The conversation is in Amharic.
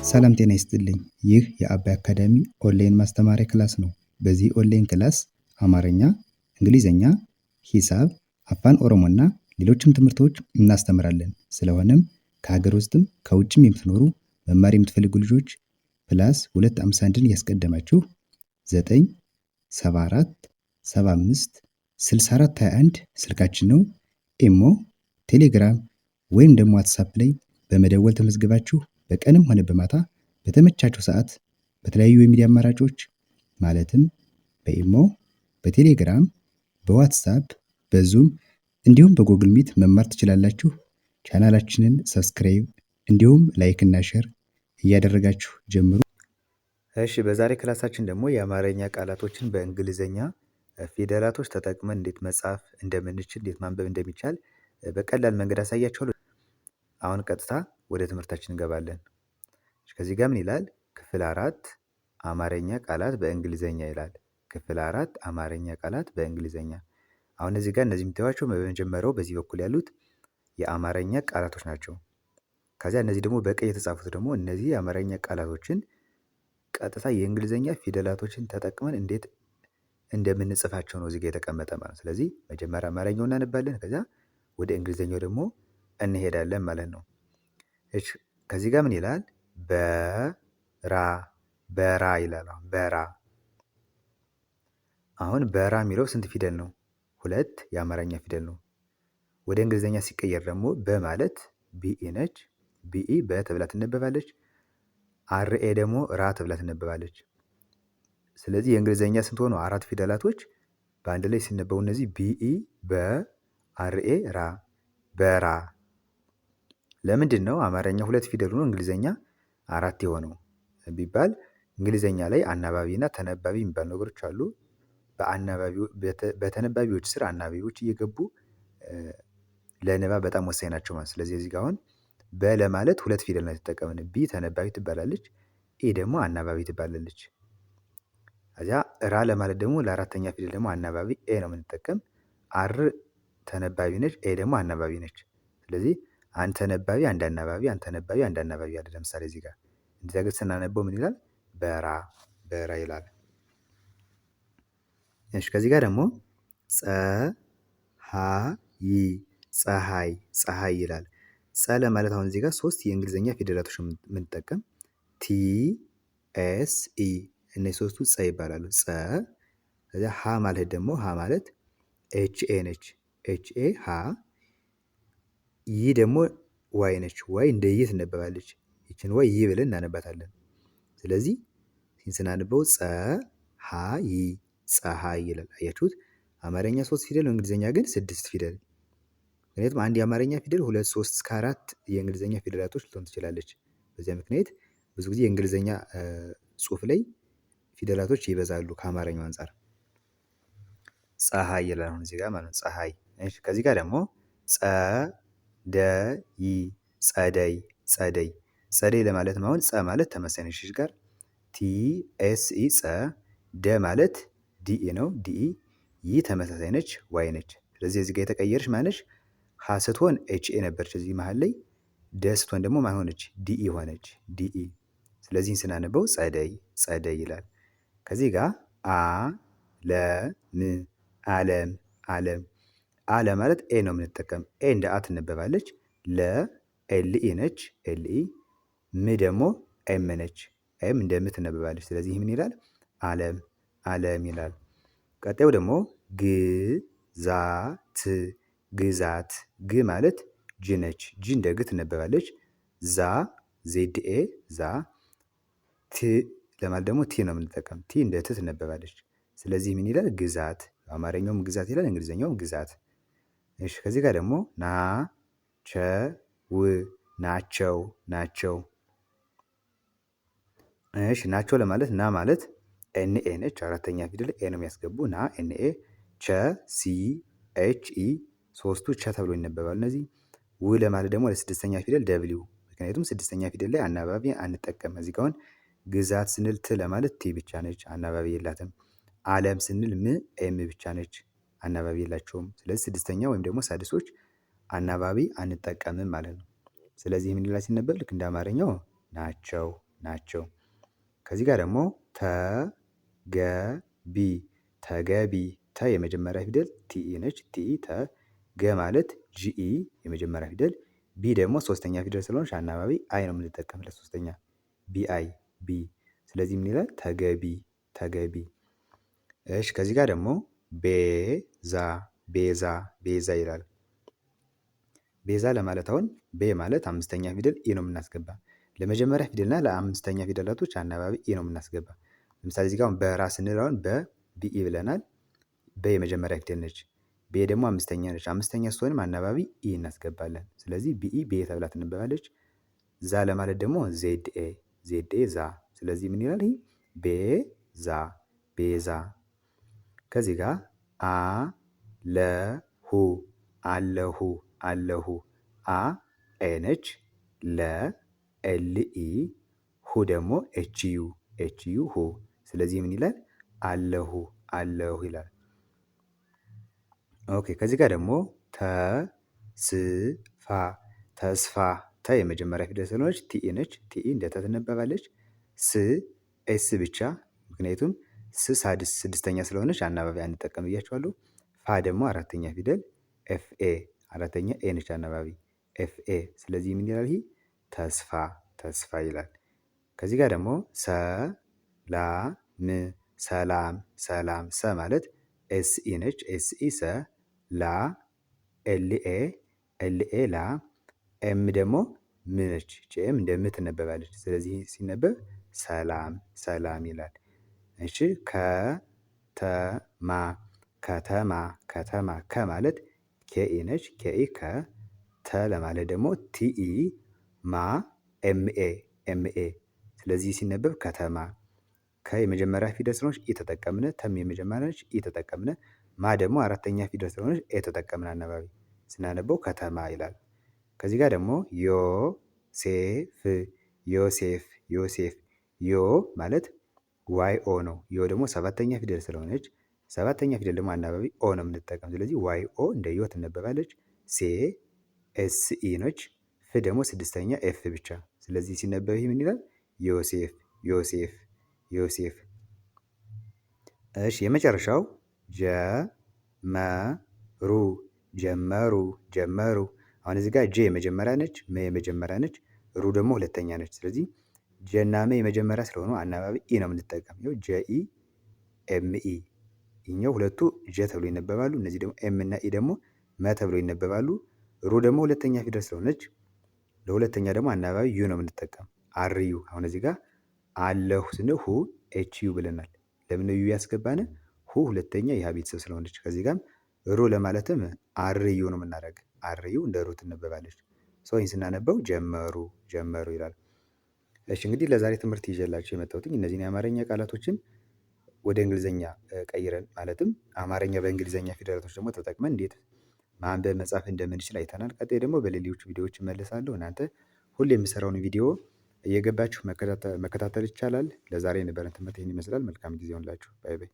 ሰላም ጤና ይስጥልኝ። ይህ የአባይ አካዳሚ ኦንላይን ማስተማሪያ ክላስ ነው። በዚህ ኦንላይን ክላስ አማርኛ፣ እንግሊዝኛ፣ ሂሳብ፣ አፋን ኦሮሞና ሌሎችም ትምህርቶች እናስተምራለን። ስለሆነም ከሀገር ውስጥም ከውጭም የምትኖሩ መማር የምትፈልጉ ልጆች ፕላስ 251ን ያስቀደማችሁ 974 75 6421 ስልካችን ነው። ኢሞ፣ ቴሌግራም ወይም ደግሞ ዋትሳፕ ላይ በመደወል ተመዝግባችሁ በቀንም ሆነ በማታ በተመቻችሁ ሰዓት በተለያዩ የሚዲያ አማራጮች ማለትም በኢሞ፣ በቴሌግራም፣ በዋትሳፕ፣ በዙም እንዲሁም በጉግል ሚት መማር ትችላላችሁ። ቻናላችንን ሰብስክራይብ እንዲሁም ላይክ እና ሼር እያደረጋችሁ ጀምሩ። እሺ፣ በዛሬ ክላሳችን ደግሞ የአማርኛ ቃላቶችን በእንግሊዘኛ ፊደላቶች ተጠቅመን እንዴት መጻፍ እንደምንችል፣ እንዴት ማንበብ እንደሚቻል በቀላል መንገድ አሳያችኋለሁ። አሁን ቀጥታ ወደ ትምህርታችን እንገባለን። ከዚህ ጋር ምን ይላል? ክፍል 4 አማርኛ ቃላት በእንግሊዘኛ ይላል። ክፍል 4 አማርኛ ቃላት በእንግሊዘኛ። አሁን እዚህ ጋር እነዚህ የምታዩዋቸው በመጀመሪያው በዚህ በኩል ያሉት የአማርኛ ቃላቶች ናቸው። ከዚያ እነዚህ ደግሞ በቀይ የተጻፉት ደግሞ እነዚህ የአማርኛ ቃላቶችን ቀጥታ የእንግሊዘኛ ፊደላቶችን ተጠቅመን እንዴት እንደምንጽፋቸው ነው እዚህ ጋር የተቀመጠ ማለት። ስለዚህ መጀመሪያ አማርኛውን እናነባለን፣ ከዚያ ወደ እንግሊዘኛው ደግሞ እንሄዳለን ማለት ነው። እሺ፣ ከዚህ ጋር ምን ይላል? በራ ይላል። አሁን በራ የሚለው ስንት ፊደል ነው? 2 የአማርኛ ፊደል ነው። ወደ እንግሊዘኛ ሲቀየር ደግሞ በማለት ቢኢ ነች። ቢኢ በ ተብላ ትነበባለች። አርኤ ደግሞ ራ ተብላ ትነበባለች። ስለዚህ የእንግሊዘኛ ስንት ሆነው? 4 ፊደላቶች በአንድ ላይ ሲነበቡ እነዚህ ቢኢ በአርኤ ራ፣ በራ። ለምንድን ነው አማርኛ 2 ፊደል ሆኖ እንግሊዘኛ 4 የሆነው ቢባል? እንግሊዘኛ ላይ አናባቢና ተነባቢ የሚባሉ ነገሮች አሉ። በተነባቢዎች ስር አናባቢዎች እየገቡ ለንባብ በጣም ወሳኝ ናቸው ማለት። ስለዚህ እዚህ ጋር አሁን በ ለማለት 2 ፊደል ነው የተጠቀምን። ቢ ተነባቢ ትባላለች፣ ኤ ደግሞ አናባቢ ትባላለች። ከዚያ ራ ለማለት ደግሞ ለአራተኛ ፊደል ደግሞ አናባቢ ኤ ነው የምንጠቀም። አር ተነባቢ ነች፣ ኤ ደግሞ አናባቢ ነች። ስለዚህ አንድ ተነባቢ አንድ አናባቢ፣ አንድ ተነባቢ አንድ አናባቢ አለ። ለምሳሌ እዚህ ጋር እንደዚያ ግን ስናነበው ምን ይላል? በራ ይላል። እሺ፣ ከዚህ ጋር ደግሞ ፀሐይ ይላል። ፀ ለማለት አሁን እዚህ ጋር 3 የእንግሊዘኛ ፊደላቶች የምንጠቀም ቲ ኤስ ኢ፣ እነዚህ ሶስቱ ፀ ይባላሉ። ፀ። ከዚያ ሀ ማለት ደግሞ ሀ ማለት ኤች ኤ ነች። ኤች ኤ ሀ። ይ ደግሞ ዋይ ነች። ዋይ እንደ ይ ትነበባለች። ይችን ዋይ ይ ብለን እናነባታለን። ስለዚህ ስናነበው ፀሐይ ይላል። አያችሁት? አማርኛ 3 ፊደል፣ እንግሊዘኛ ግን 6 ፊደል። ምክንያቱም አንድ የአማርኛ ፊደል 2፣ 3 እስከ 4 የእንግሊዘኛ ፊደላቶች ልትሆን ትችላለች። በዚያ ምክንያት ብዙ ጊዜ የእንግሊዘኛ ጽሑፍ ላይ ፊደላቶች ይበዛሉ ከአማርኛው አንጻር። ፀሐይ ይላል አሁን እዚህ ጋር ማለት ነው። ፀሐይ። እሺ፣ ከዚህ ጋር ደግሞ ጸደይ ለማለት አሁን ፀ ማለት ተመሳሳይ ነች ጋር ቲ ኤስ ኢ ፀ። ደ ማለት ዲኢ ነው። ዲኢ። ይ ተመሳሳይ ነች፣ ዋይ ነች። ስለዚህ እዚህ ጋር የተቀየረች ማነች? ሀ ስትሆን ኤች ኤ ነበረች እዚህ መሀል ላይ። ደ ስትሆን ደግሞ ማን ሆነች? ዲኢ ሆነች። ዲኢ። ስለዚህ ስናነበው ጸደይ ይላል። ከዚህ ጋር ዓለም ማለት ኤ ነው የምንጠቀም። ኤ እንደ አ ትነበባለች። ለ ኤልኢ ነች። ኤልኢ። ም ደግሞ ኤም ነች። ኤም እንደ ም ትነበባለች። ስለዚህ ምን ይላል? ዓለም ይላል። ቀጣዩ ደግሞ ግዛት። ግ ማለት ጅ ነች። ጅ እንደ ግ ትነበባለች። ዛ ዜድኤ ዛ። ት ለማለት ደግሞ ቲ ነው የምንጠቀም። ቲ እንደ ት ትነበባለች። ስለዚህ ምን ይላል? ግዛት። አማርኛውም ግዛት ይላል፣ እንግሊዘኛውም ግዛት። እሺ፣ ከዚህ ጋር ደግሞ ናቸው። እሺ፣ ናቸው ለማለት ና ማለት ኤንኤ ነች። አራተኛ ፊደል ኤ ነው የሚያስገቡ። ና ኤንኤ። ቸ ሲ ኤች ኢ፣ ሶስቱ ቸ ተብሎ ይነበባል እነዚህ። ው ለማለት ደግሞ ለስድስተኛ ፊደል ደብሊው፣ ምክንያቱም ስድስተኛ ፊደል ላይ አናባቢ አንጠቀም። እዚህ ጋር አሁን ግዛት ስንል ት ለማለት ቲ ብቻ ነች፣ አናባቢ የላትም። ዓለም ስንል ም ኤም ብቻ ነች፣ አናባቢ የላቸውም። ስለዚህ ስድስተኛ ወይም ደግሞ ሳድሶች አናባቢ አንጠቀምም ማለት ነው። ስለዚህ ምን ይላል ሲነበብ? ልክ እንደ አማርኛው ናቸው ናቸው። ከዚህ ጋር ደግሞ ተገቢ ተገቢ ተ የመጀመሪያ ፊደል ቲኢ ነች። ቲኢ ተ ገ ማለት ጂኢ የመጀመሪያ ፊደል ቢ ደግሞ ሶስተኛ ፊደል ስለሆነች አናባቢ አይ ነው የምንጠቀምለት ሶስተኛ ቢአይ ቢ። ስለዚህ ምን ይላል? ተገቢ ተገቢ። እሺ ከዚህ ጋር ደግሞ ቤዛ ቤዛ ቤዛ ይላል። ቤዛ ለማለት አሁን ቤ ማለት አምስተኛ ፊደል ኢ ነው የምናስገባ። ለመጀመሪያ ፊደልና ለአምስተኛ ፊደላቶች አናባቢ ኢ ነው የምናስገባ። ለምሳሌ እዚህ ጋር በራ ስንል አሁን በቢኢ ብለናል። በ የመጀመሪያ ፊደል ነች። ቤ ደግሞ አምስተኛ ነች። አምስተኛ ስትሆንም አናባቢ ኢ እናስገባለን። ስለዚህ ቢኢ ቤ ተብላ ትነበባለች። ዛ ለማለት ደግሞ ዜድኤ ዜድኤ ዛ። ስለዚህ ምን ይላል? ይሄ ቤዛ ቤዛ። ከዚህ ጋር አለሁ አለሁ አለሁ አ ኤ ነች። ለ ኤልኢ ሁ ደግሞ ኤችዩ ኤችዩ ሁ። ስለዚህ ምን ይላል? አለሁ አለሁ ይላል። ኦኬ ከዚህ ጋር ደግሞ ተስፋ ተስፋ ተ የመጀመሪያ ፊደል ስለሆነች ቲኢ ነች። ቲኢ እንደ ተ ትነበባለች። ስ ኤስ ብቻ ምክንያቱም ሳድስ ስድስተኛ ስለሆነች አናባቢ አንጠቀም ብያችኋለሁ። ፋ ደግሞ አራተኛ ፊደል ኤፍኤ አራተኛ ኤ ነች አናባቢ ኤፍኤ። ስለዚህ ምን ይላል? ይሄ ተስፋ ተስፋ ይላል። ከዚህ ጋር ደግሞ ሰላም ሰላም ሰላም ሰ ማለት ኤስኢ ነች። ኤስኢ ሰ ላ ኤልኤ ኤልኤ ላ ኤም ደግሞ ም ነች። ኤም እንደ ም ትነበባለች። ስለዚህ ሲነበብ ሰላም ሰላም ይላል። እሺ ከተማ ከተማ ከተማ ከ ማለት ኬኢ ነች። ኬኢ ከ ተ ለማለት ደግሞ ቲኢ ማ ኤምኤ ኤምኤ። ስለዚህ ሲነበብ ከተማ። ከ የመጀመሪያ ፊደል ስለሆነች ኢ ተጠቀምነ። ተም የመጀመሪያ ነች ኢ ተጠቀምነ። ማ ደግሞ አራተኛ ፊደል ስለሆነች ኤ ተጠቀምን አናባቢ ስናነበው ከተማ ይላል። ከዚህ ጋር ደግሞ ዮሴፍ ዮሴፍ ዮሴፍ ዮ ማለት ዋይ ኦ ነው። ዮ ደግሞ ሰባተኛ ፊደል ስለሆነች ሰባተኛ ፊደል ደግሞ አናባቢ ኦ ነው የምንጠቀም። ስለዚህ ዋይ ኦ እንደ ዮ ትነበባለች። ሴ ኤስ ኢ ነች። ፍ ደግሞ ስድስተኛ ኤፍ ብቻ። ስለዚህ ሲነበብ ይህ ምን ይላል? ዮሴፍ ዮሴፍ ዮሴፍ። እሺ የመጨረሻው ጀመሩ ጀመሩ ጀመሩ። አሁን እዚህ ጋር ጄ የመጀመሪያ ነች። መ የመጀመሪያ ነች። ሩ ደግሞ ሁለተኛ ነች። ስለዚህ ጀና መ የመጀመሪያ ስለሆኑ አናባቢ ኢ ነው የምንጠቀም። ይኸው ጀኢ ኤምኢ ይኸው ሁለቱ ጀ ተብሎ ይነበባሉ። እነዚህ ደግሞ ኤም እና ኢ ደግሞ መ ተብሎ ይነበባሉ። ሩ ደግሞ ሁለተኛ ፊደል ስለሆነች ለሁለተኛ ደግሞ አናባቢ ዩ ነው የምንጠቀም። አርዩ አሁን እዚህ ጋር አለሁ ስንል ሁ ኤች ዩ ብለናል። ለምን ዩ ያስገባን? ሁ ሁለተኛ የሀ ቤተሰብ ስለሆነች። ከዚህ ጋርም ሩ ለማለትም አርዩ ነው የምናደርግ። አርዩ እንደ ሩ ትነበባለች። ይህን ስናነበው ጀመሩ ጀመሩ ይላል። እሺ እንግዲህ ለዛሬ ትምህርት ይዤላችሁ የመጣሁት እነዚህን የአማርኛ ቃላቶችን ወደ እንግሊዘኛ ቀይረን ማለትም አማርኛ በእንግሊዘኛ ፊደላቶች ደግሞ ተጠቅመን እንዴት ማንበብ መጻፍ እንደምንችል አይተናል። ቀጣይ ደግሞ በሌሎች ቪዲዮዎች እመለሳለሁ። እናንተ ሁሌ የምሰራውን ቪዲዮ እየገባችሁ መከታተል ይቻላል። ለዛሬ የነበረን ትምህርት ይህን ይመስላል። መልካም ጊዜ ይሁንላችሁ። ባይ ባይ።